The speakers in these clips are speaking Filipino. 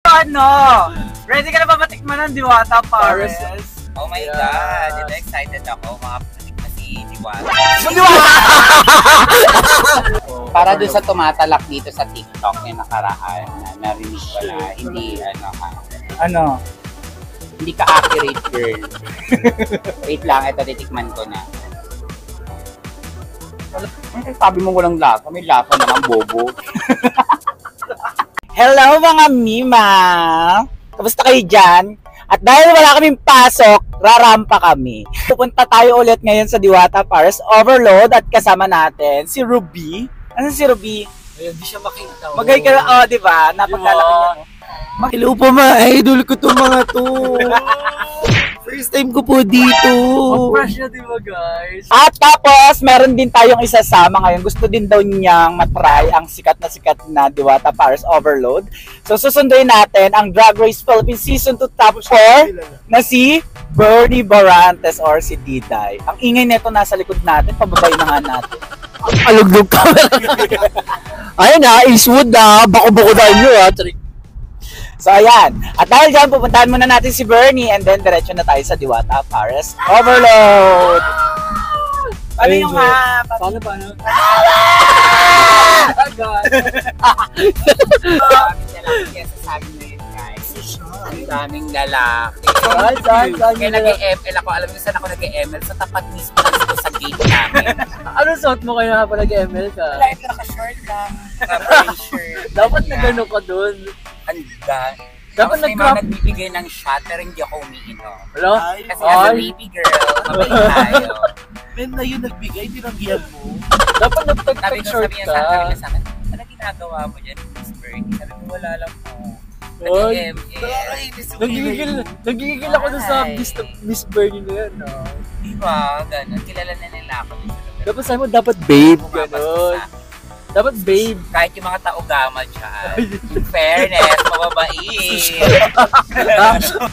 ano? Ready ka na ba matikman ng Diwata Pares? Oh my God! Ito excited ako. Makapatik na si Diwata. Para doon sa tumatalak dito sa TikTok yung nakaraan, narinig ko na hindi Ano? hindi ka accurate, girl. Wait lang, ito titikman ko na. Sabi mo walang lasa, may lasa naman, bobo. Hello mga Mima! Kamusta kayo dyan? At dahil wala kaming pasok, rarampa kami. Pupunta tayo ulit ngayon sa Diwata Pares Overload at kasama natin si Ruby. Ano si Ruby? Ayun, di siya makita. Magay ka na, diba? Napaglalaki niya. Hello po idol ko itong mga to. First time ko po dito. Fresh na diba guys? At tapos, meron din tayong isasama ngayon. Gusto din daw niyang matry ang sikat na Diwata Pares Overload. So, susunduin natin ang Drag Race Philippines Season 2 Top 4 na si Bernie Barantes or si Diday. Ang ingay nito nasa likod natin. Pababay na nga natin. Ang alugdog ka. Ayun na, Eastwood na. Bako-bako tayo nyo ha. So, ayan. At dahil dyan, pupuntahan muna natin si Bernie and then diretso na tayo sa Diwata Pares Overload. Paano yung ha? Paano? Sasabi na yun, guys. Ang daming lalaki. Saan? Kaya nag-ML ako. Alam niyo saan ako nag-ML? Sa tapat mismo dito sa gate namin. Ano suot mo kayo habang nag-ML ka? Wala, ito naka-short lang. Naka-rain shirt. Dapat na gano'n ka dun. Handa. Dapat Tapos may mga nagbibigay ng shot pero hindi ako umiinom. Hello? Kasi as a baby girl, mabait tayo. Men na yun nagbigay, tinanggihan mo. Dapat Sabi nagtag-short niya ka. sa akin, ano ginagawa mo dyan, Miss Bernie? Sabi ko, wala lang po. Oy. Nakakainis yung Nagigigil ako dun sa Miss Bernie na yan. No? Diba? Ganun. Kilala na nila ako dun sa lugar. Dapat sa'yo mo, dapat babe. Ganon. Dapat babe. Kahit yung mga taugama dyan. In fairness, mababait.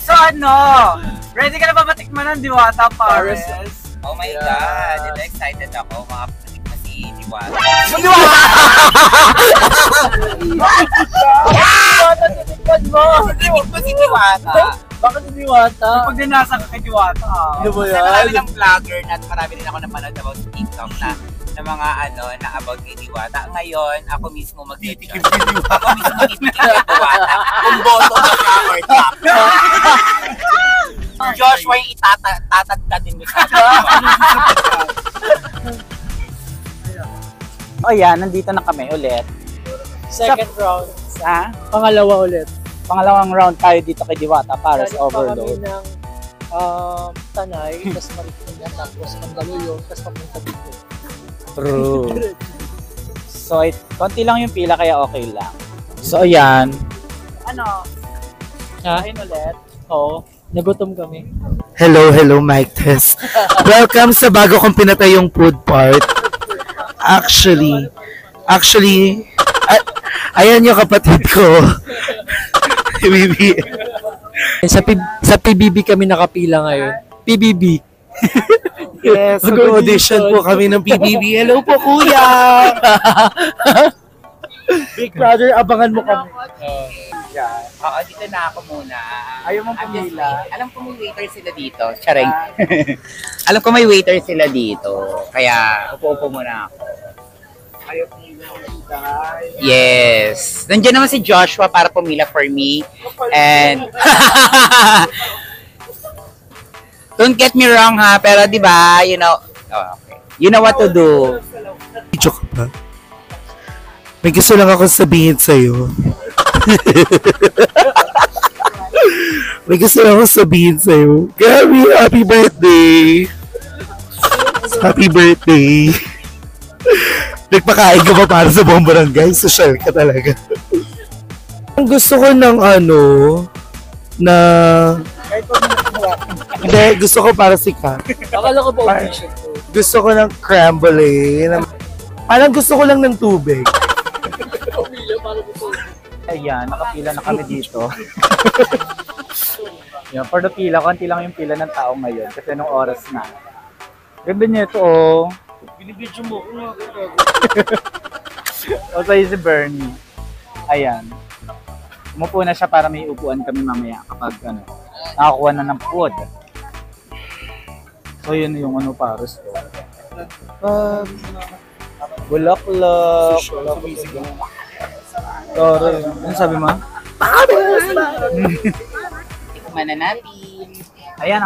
So, ano? Ready ka na ba matikman ng Diwata Pares? Oh my God. Ito excited ako. Makapatik na si Diwata. Titikman mo. Titikman mo si Diwata. Bakit si Diwata? Pag dinasa ka kay Diwata. Ano ba Kasi marami yan? ng vlogger na at marami din ako napanood about sa TikTok na mga na about kay Diwata. Ngayon, ako mismo mag-titikim si Diwata. Ako mismo mag-titikim kay Diwata. Kung boto ba siya or top. Joshua yung itatagka din mo sa O yan, nandito na kami ulit. Second round. Sa Pangalawa ulit. pangalawang round tayo dito kay Diwata Pares Overload. Galing pa kami ng Tanay, tapos Marikina, tapos Mandaluyong, tapos papunta dito. True. So, konti lang yung pila kaya okay lang. So, ayan. Ano? Ha? Ayun ulit. Oo. Nagutom kami. Hello, Mike Tess. Welcome sa bago kong pinatayong food part. Actually, ayan yung kapatid ko. Bibi. Sa PBB kami nakapila ngayon. PBB. Yes, mag-audition po kami ng PBB. Hello po, kuya! Big Brother, abangan mo kami. Oo, dito na ako muna. Ayaw mong pumila. Alam ko may waiter sila dito. Charing. Alam ko may waiter sila dito. Kaya, upo-upo muna ako. Ayaw pumila. Yes. Nandiyan naman si Joshua para pumila for me. And don't get me wrong ha, pero di ba, you know, okay. You know what to do. Joke ba? May gusto lang ako sabihin sa'yo. May gusto lang ako sabihin sa'yo. Gabby, happy birthday! Happy birthday! Nagpakain ka pa para sa buong barangay? Social ka talaga. Ang gusto ko ng na... Hindi, gusto ko para si Kat. Akala ko ba audition ko? Gusto ko ng crumble Parang gusto ko lang ng tubig. Ayan, nakapila na kami dito. Yan, for the pila, konti lang yung pila ng tao ngayon kasi nung oras na. Ganda niya ito, oh. Binibidyo mo ko nga. O sa'yo si Bernie. Ayan. Umupo na siya para may upuan kami mamaya kapag nakakuha na ng food. So yun yung Paris ko. Bulaklak. Sorry. Ano sabi mo? Tikman na natin. Ayan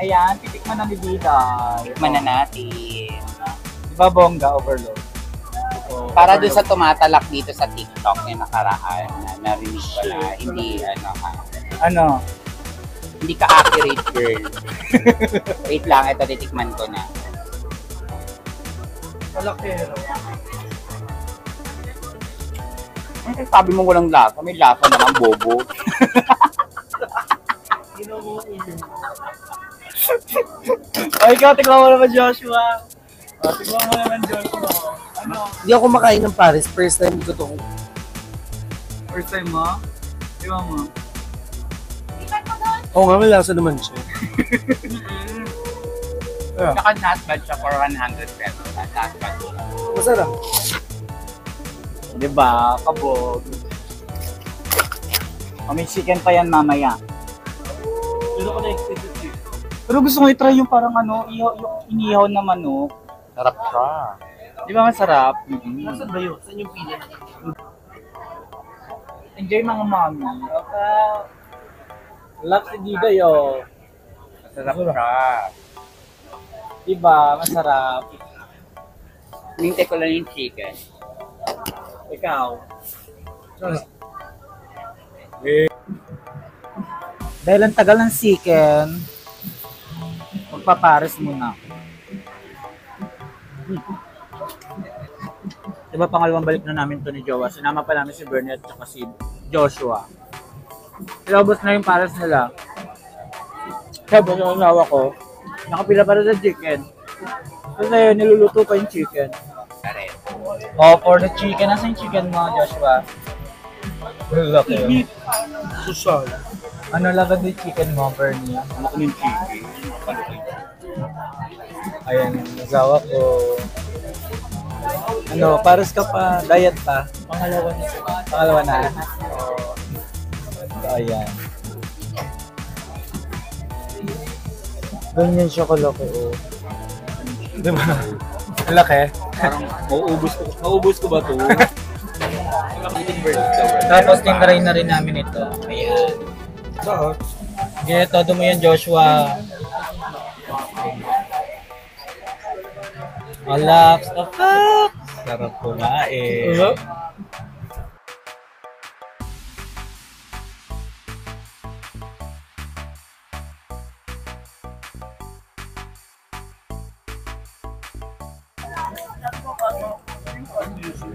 Ayan, titikman na ni Bida. Tikman na natin. Diba bongga overload? Para doon sa tumatalak dito sa TikTok yung nakaraan na narinig ko na hindi hindi ka accurate girl. Wait lang, ito titikman ko na. Malakero. Ay, sabi mo walang lasa, may lasa naman bobo. Ay, ikaw, tignan mo naman Joshua. Tignan mo naman Joshua. Hindi ako makain ng Paris. First time ko to. First time mo? Tignan mo. Oo nga, may lasa naman siya. Saka not bad siya for 100 pesos. Not bad. Masarap. Diba? Kabog. May chicken pa yan mamaya. Pero gusto ko i-try yung parang yung inihaw na manok. Sarap siya. Di ba masarap? Nasaan ba yun? Saan yung pili? Enjoy mga mami. Okay. Love si Dida yo. Masarap siya. Diba? Masarap. Nintay ko lang yung chicken. Ikaw. Dahil ang tagal ng chicken, magpapares muna. Diba pangalawang balik na namin to ni Jowa. Sinama pa namin si Bernie at saka si Joshua. Ilabos na yung pares nila. Kaya ba yung asawa ko, nakapila para sa chicken. Kasi niluluto pa yung chicken. Oh, for the chicken. Nasa yung chicken mo, Joshua? Laki. Susal. Ano lagad yung chicken mo, Bernie? Ano ko yung chicken? Ayan, asawa ko. Pares ka pa, diet pa. Pangalawa na. Oh. So, ayan. Ganyan siya kalaki, oh. Diba? Laki? Parang mauubos ko ba ito? Tapos tinry na rin namin ito. Ayan. Saan? Okay, todo mo yan, Joshua. Relax. Sarap kumain.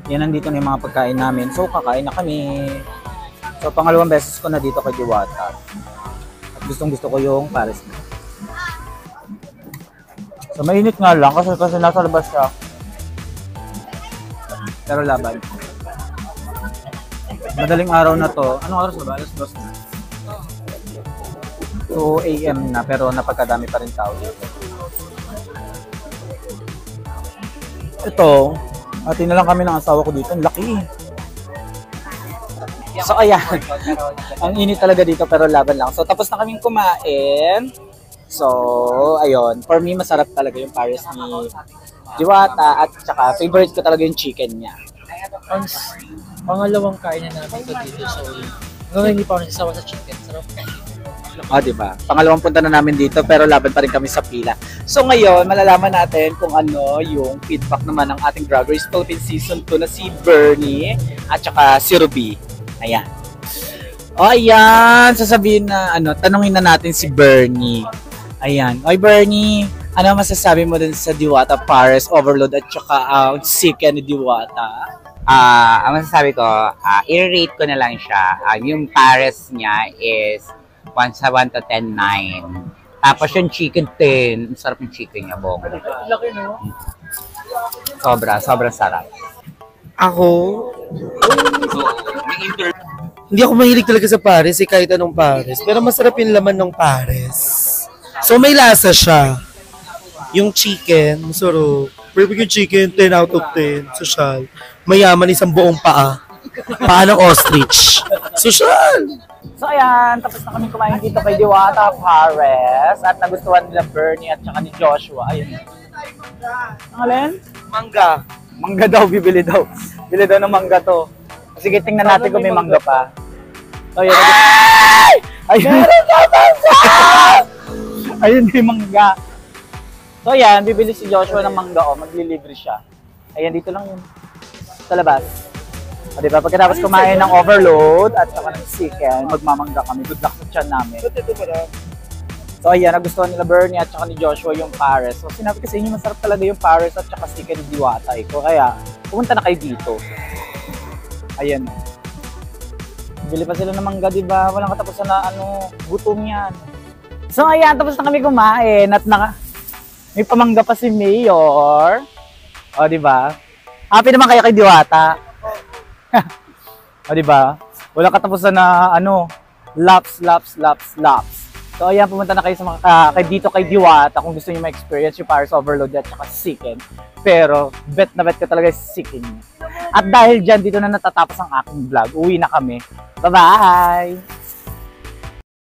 Yan, nandito na yung mga pagkain namin. So, kakain na kami. So, pangalawang beses ko na dito kay Diwata. At gustong gusto ko yung pares na. So, mainit nga lang kasi nasa labas siya. Pero laban. Madaling araw na to. Anong oras na ba? Alas 2 na. 2 AM na pero napagkadami pa rin tao dito. Ito, ati na lang kami ng asawa ko dito. Ang laki. So, ayan. Ang init talaga dito pero laban lang. So, tapos na kaming kumain. So, ayun. For me, masarap talaga yung pares ni Diwata at saka favorite ko talaga yung chicken niya. Pangalawang kain na namin ito dito. So, ngayon hindi pa ako nasasawa sa chicken. Sarap. Diba? Pangalawang punta na namin dito pero laban pa rin kami sa pila. So ngayon, malalaman natin kung ano yung feedback naman ng ating Drag Race Philippines Season 2 na si Bernie at saka si Ruby. Ayan. Ayan. Sasabihin na, tanungin na natin si Bernie. Ayan. Oy Bernie, ano masasabi mo dun sa Diwata Pares Overload at saka chicken ni Diwata? Ang masasabi ko, i-rate ko na lang siya. Yung pares niya is 1 sa 1 to 10, 9. Tapos yung chicken 10. Sarap yung chicken niya, bong. Laki, no? Sobrang sarap. Ako? So, may Hindi ako mahilig talaga sa Paris, kahit anong Paris. Pero masarap yung laman ng Paris. So may lasa siya. Yung chicken, masarap. Perfect yung chicken, 10 out of 10. Social. Mayaman, isang buong paa. Paa ng ostrich. Social! So ayan, tapos na kami kumain dito kay Diwata Pares at nagustuhan nila Bernie at saka ni Joshua. Ayun. Ang alin? Mangga. Mangga daw, bibili daw. Bili daw ng mangga to. Sige, tingnan natin kung may mangga pa. So ayan. Ayun. Ayun may mangga. So ayan, bibili si Joshua ng mangga o maglilibre siya. Ayan, dito lang yun. Sa labas. O diba, pagkatapos kumain ng overload at saka ng chicken, magmamangga kami. Good luck sa tiyan namin. So ayan, nagustuhan nila Bernie at saka ni Joshua yung Pares. So sinabi kasi inyo, masarap talaga yung Pares at saka chicken ni Diwata. Ko. Kaya, pumunta na kayo dito. Ayan. Bili pa sila ng mangga, diba? Walang katapusan na gutom yan. So ayan, tapos na kami kumain at may pamangga pa si Mayor. O diba? Happy naman kayo kay Diwata. O diba? Walang katapusan na laps. So ayan, pumunta na kayo sa kay dito kay Diwata kung gusto niyo ma-experience yung Paris Overload at saka chicken. Pero bet na bet ko talaga yung chicken niya. At dahil dyan, dito na natatapos ang aking vlog. Uwi na kami. Bye-bye!